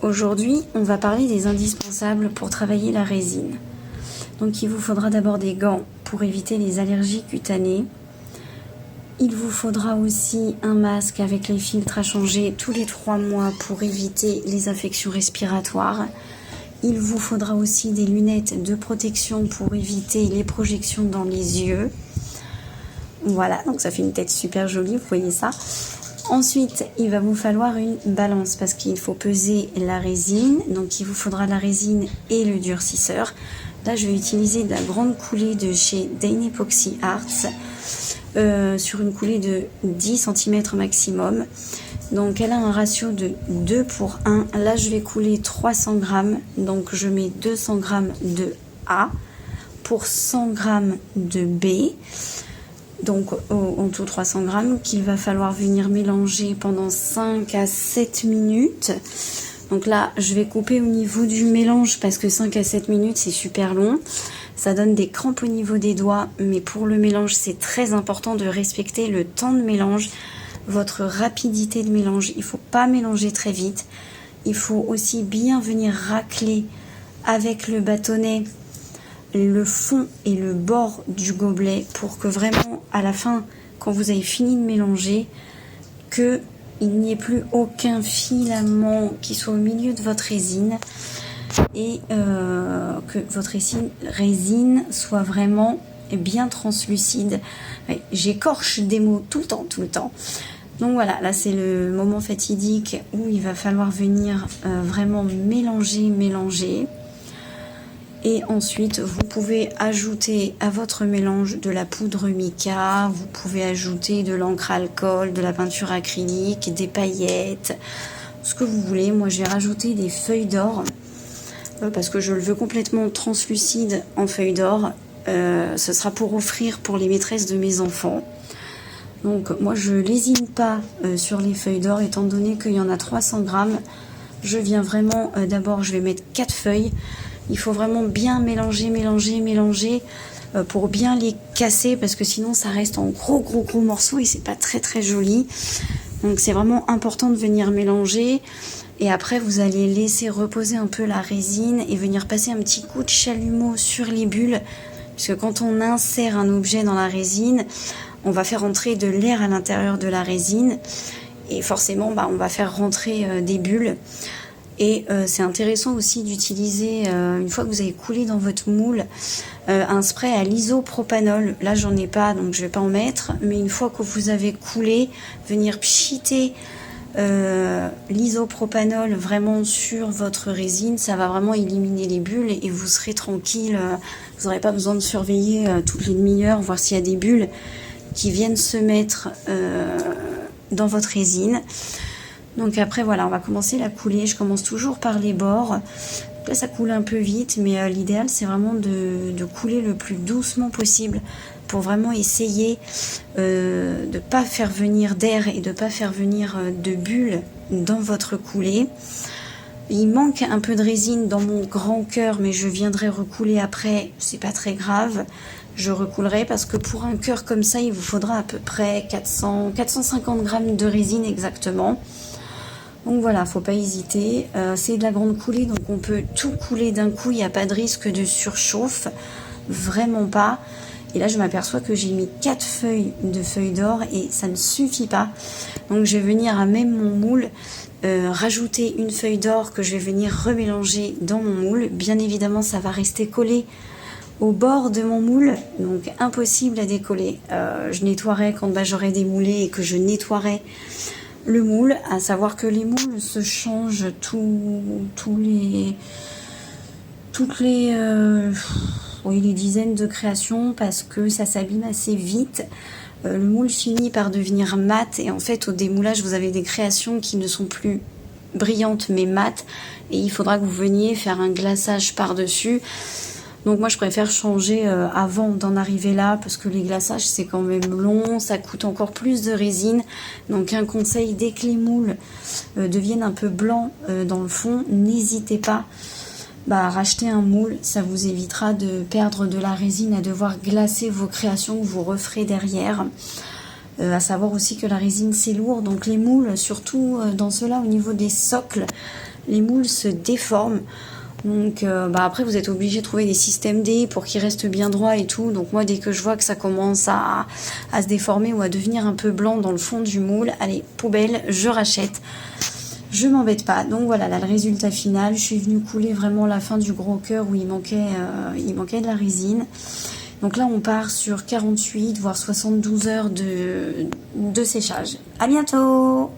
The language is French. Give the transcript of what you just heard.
Aujourd'hui, on va parler des indispensables pour travailler la résine. Donc il vous faudra d'abord des gants pour éviter les allergies cutanées. Il vous faudra aussi un masque avec les filtres à changer tous les 3 mois pour éviter les infections respiratoires. Il vous faudra aussi des lunettes de protection pour éviter les projections dans les yeux. Voilà, donc ça fait une tête super jolie, vous voyez ça. Ensuite, il va vous falloir une balance parce qu'il faut peser la résine. Donc il vous faudra la résine et le durcisseur. Là, je vais utiliser de la grande coulée de chez Dane Epoxy Arts sur une coulée de 10 cm maximum. Donc elle a un ratio de 2 pour 1. Là, je vais couler 300 grammes. Donc je mets 200 grammes de A pour 100 grammes de B. Donc en tout 300 grammes qu'il va falloir venir mélanger pendant 5 à 7 minutes. Donc là, je vais couper au niveau du mélange parce que 5 à 7 minutes, c'est super long. Ça donne des crampes au niveau des doigts, mais pour le mélange, c'est très important de respecter le temps de mélange, votre rapidité de mélange. Il ne faut pas mélanger très vite. Il faut aussi bien venir racler avec le bâtonnet le fond et le bord du gobelet pour que vraiment à la fin, quand vous avez fini de mélanger, qu'il n'y ait plus aucun filament qui soit au milieu de votre résine et que votre résine soit vraiment bien translucide. Ouais, j'écorche des mots tout le temps. Donc voilà, là c'est le moment fatidique où il va falloir venir vraiment mélanger. Et ensuite, vous pouvez ajouter à votre mélange de la poudre mica, vous pouvez ajouter de l'encre à alcool, de la peinture acrylique, des paillettes, ce que vous voulez. Moi, je vais rajouter des feuilles d'or parce que je le veux complètement translucide en feuilles d'or. Ce sera pour offrir pour les maîtresses de mes enfants. Donc, moi, je lésine pas sur les feuilles d'or étant donné qu'il y en a 300 grammes. Je viens vraiment, d'abord, je vais mettre 4 feuilles. Il faut vraiment bien mélanger pour bien les casser parce que sinon ça reste en gros morceaux et c'est pas très joli. Donc c'est vraiment important de venir mélanger et après vous allez laisser reposer un peu la résine et venir passer un petit coup de chalumeau sur les bulles puisque quand on insère un objet dans la résine, on va faire entrer de l'air à l'intérieur de la résine et forcément on va faire rentrer des bulles. Et c'est intéressant aussi d'utiliser, une fois que vous avez coulé dans votre moule, un spray à l'isopropanol. Là, j'en ai pas, donc je vais pas en mettre. Mais une fois que vous avez coulé, venir pchiter l'isopropanol vraiment sur votre résine. Ça va vraiment éliminer les bulles et vous serez tranquille. Vous n'aurez pas besoin de surveiller toutes les demi-heures, voir s'il y a des bulles qui viennent se mettre dans votre résine. Donc après voilà, on va commencer la coulée. Je commence toujours par les bords. Donc là ça coule un peu vite, mais l'idéal c'est vraiment de couler le plus doucement possible pour vraiment essayer de ne pas faire venir d'air et de ne pas faire venir de bulles dans votre coulée. Il manque un peu de résine dans mon grand cœur, mais je viendrai recouler après, c'est pas très grave. Je recoulerai parce que pour un cœur comme ça, il vous faudra à peu près 450 grammes de résine exactement. Donc voilà, faut pas hésiter. C'est de la grande coulée, donc on peut tout couler d'un coup. Il n'y a pas de risque de surchauffe, vraiment pas. Et là, je m'aperçois que j'ai mis 4 feuilles de feuilles d'or et ça ne suffit pas. Donc je vais venir à même mon moule rajouter une feuille d'or que je vais venir remélanger dans mon moule. Bien évidemment, ça va rester collé au bord de mon moule, donc impossible à décoller. Je nettoierai quand j'aurai démoulé et que je nettoierai le moule, à savoir que les moules se changent toutes les dizaines de créations parce que ça s'abîme assez vite. Le moule finit par devenir mat et en fait au démoulage vous avez des créations qui ne sont plus brillantes mais mates et il faudra que vous veniez faire un glaçage par-dessus. Donc moi je préfère changer avant d'en arriver là parce que les glaçages c'est quand même long, ça coûte encore plus de résine. Donc un conseil, dès que les moules deviennent un peu blancs dans le fond, n'hésitez pas à racheter un moule, ça vous évitera de perdre de la résine, à devoir glacer vos créations que vous referez derrière. À savoir aussi que la résine c'est lourd, donc les moules, surtout dans ceux-là au niveau des socles, les moules se déforment. Donc après vous êtes obligé de trouver des systèmes D pour qu'ils restent bien droits et tout. Donc moi dès que je vois que ça commence à se déformer ou à devenir un peu blanc dans le fond du moule, allez, poubelle, je rachète. Je m'embête pas. Donc voilà, là le résultat final, je suis venue couler vraiment la fin du gros cœur où il manquait de la résine. Donc là on part sur 48 voire 72 heures de séchage. À bientôt!